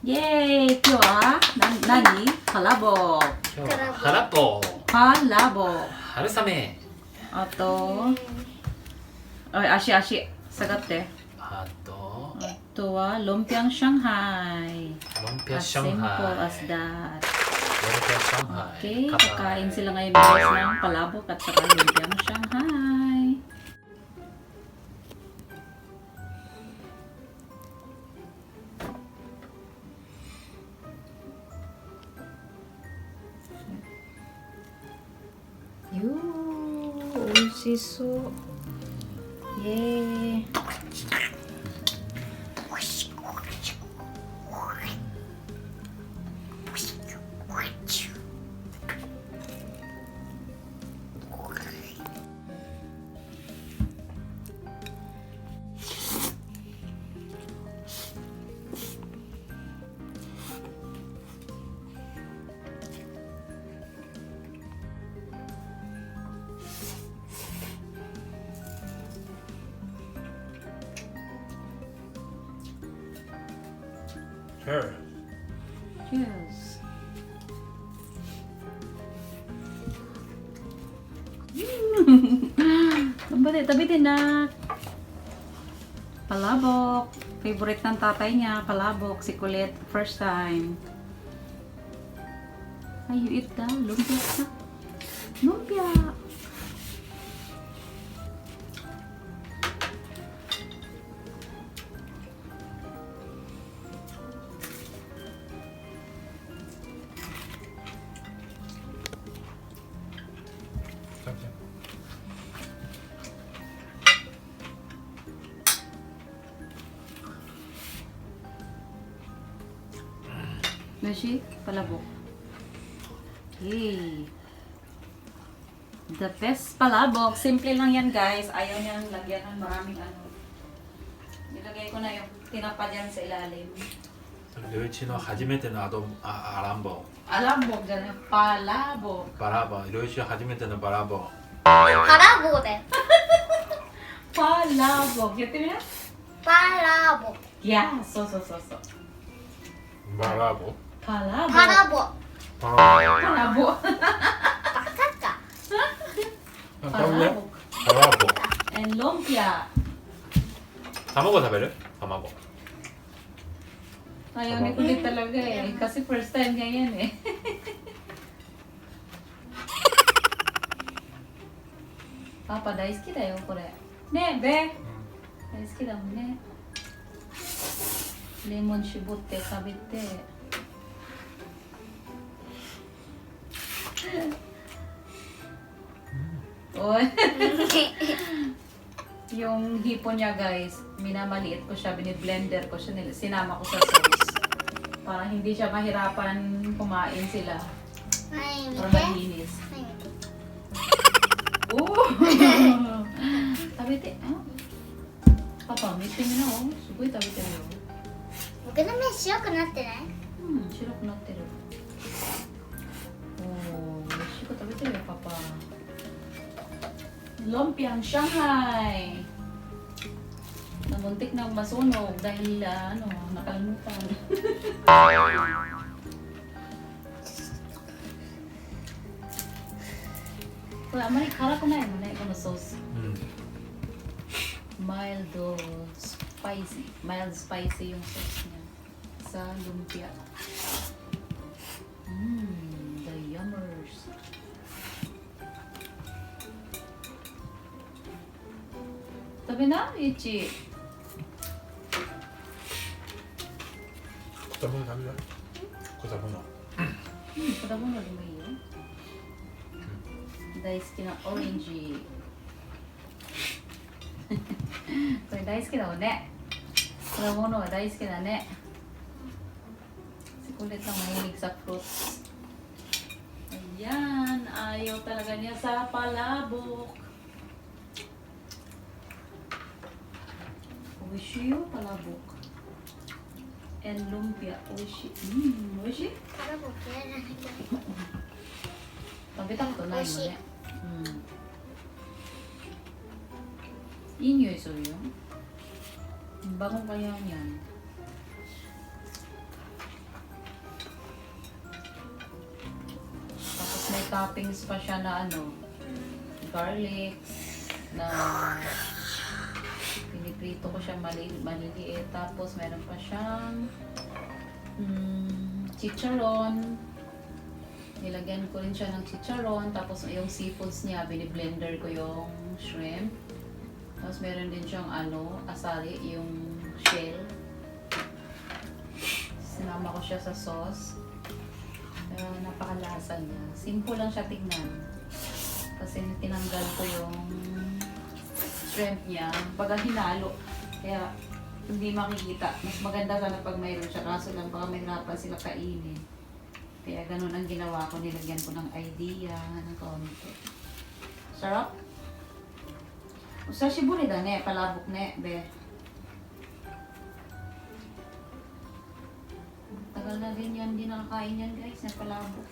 Yay! 今日は何ハラボー。今日はハラポー、ハラボー。春雨、あと、足下がって。あとあとは、ロンピャン上海。ロンピャ As 上 simple 海、 as that. ロンピャ上海、 Okay, 乾杯。 kakain sila ngayon guys ng palabok at saka lumpiang Shanghai. Yoo, 美味しそう。イエーイ。Sure. Cheers. Tabi-tabi na. Palabok. Favorite ng tatay niya, palabok. Si Colette, first time. Ay, you eat daw. Lumpia ka. Lumpia. Nashi, palabok. Okay. The best palabok. Simple lang yan guys. Ayaw niyang lagyan ng maraming ano. Nilagay ko na yung tinapa dyan sa ilalim. りょういちの初めてのアランボ Alabok dyan. Palabok. バラボ、りょういち初めてのバラボ。パラボで Palabok. Yun mo na? パラボ Yeah. So. バラボ。 Palabok. パラボ Palabok. バカか Palabok. バラボ。 And lumpia. 卵食べる？卵。 Ayaw ni Kulit talaga eh. Kasi first time niya yan eh. Papa, 大好きだよ、これ。ねえ、べ。大好きだもんね。レモン絞って食べて。Oy. Yung hipon niya guys, minamaliit ko siya, biniblender ko siya, sinama ko sa sauce. Para hindi siya mahirapan kumain sila. はい見 Para て malinis. はい見て Oh! 食べて。Papa, mitin mo na oh. Sugoy, 食べてるよ。僕の目白くなってない白くなってる。Oh, 美味しく食べてるよ、Papa. Lumpiang Shanghai. Namuntik na masunog dahil nakalimutan. Wala, amari kara ko na yun. Ko na sauce. Mild spicy yung sauce niya sa lumpia. The yummers. Tabi na, Ichi. 果物食べる？果物。 Padamono din mo yun. Daisuki na orange. これ大好きだもんね。果物は大好きだね。Si Kulit ang mahilig sa fruits. Ayan, ayaw talaga niya sa palabok. Oishi yung palabok. And lumpia, oishi. Oishi? パラボ嫌いなんだけど食べたことないの美味しいね。いい匂いするよ。Bango kaya niyan. toppings pa siya na ano, garlic, na piniprito ko siya maliliit. Tapos meron pa siyang chicharon. Nilagyan ko rin siya ng chicharon. Tapos yung seafoods niya, biniblender ko yung shrimp. Tapos meron din siyang ano, asali, yung shell. Sinama ko siya sa sauce. Napakalasa niya. Simple lang siya tignan. Kasi tinanggal ko yung shrimp niya. Pag hinalo, kaya hindi makikita. Mas maganda sana pag mayroon siya. Kaso lang baka mahirapan sila kainin. Kaya ganun ang ginawa ko. Nilagyan ko ng idea ng konti. Sarap? Usashi buri da ne. Palabok ne, be. Tagal na din yan. Hindi nakakain yan guys. Na palabok.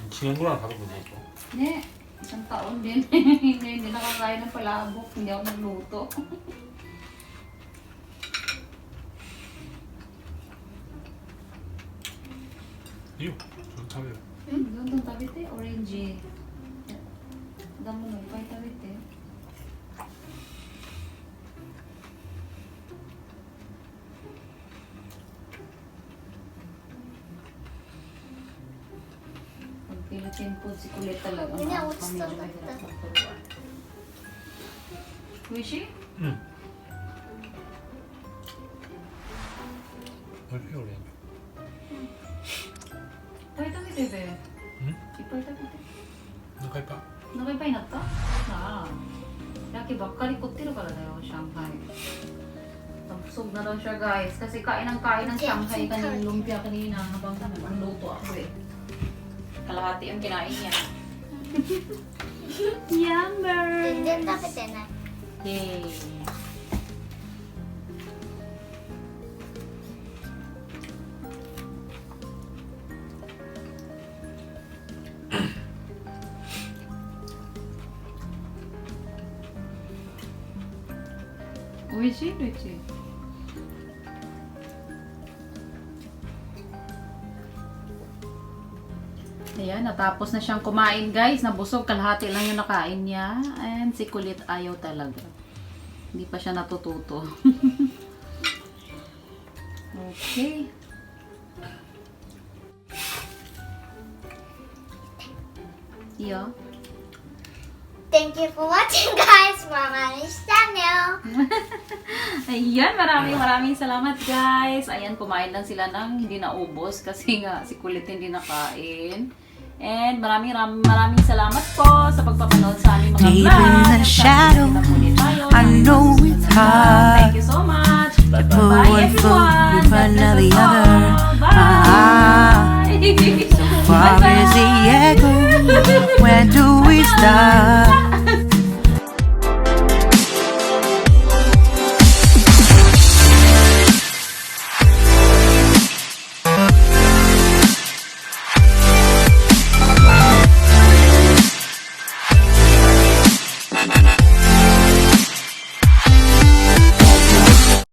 1年ぐらい食べてないと Ne, isang taon din. Hindi nakakain ng palabok. Hindi ako nagluto.いいよそれ食べる Doon tabi te, orange. Damo mo, pay tabi te. Pag Philippine food, si kulit talaga. Hindi, Mga ako pamilya gusto mahirap ko. magturuan. Wishi? うんおいしいオレンジ Pay tabi te, be. うん Ipay tabi te. お腹いっぱい Nakipay na ta? Na. Laki bakkali kottero kara da yo, Shanghai. Busog na daw siya guys. Kasi kain ng Shanghai kaning lumpia kanina habang ang luto ako eh. Kalahati yung kinain niya. Yumber! 全然食べてない。 Yay! Oishii, Richie. Ayan, natapos na siyang kumain guys. Nabusog, kalahati lang yung nakain niya. And si kulit ayaw talaga. Hindi pa siya natututo. Okay. Iyo. Thank you for watching guys. Mama's channel. Ayan, maraming salamat guys. Ayan, kumain lang sila ng hindi naubos kasi nga si kulit hindi nakain. And maraming salamat po sa pagpapanood sa aming mga vlog. Deep in the shadow.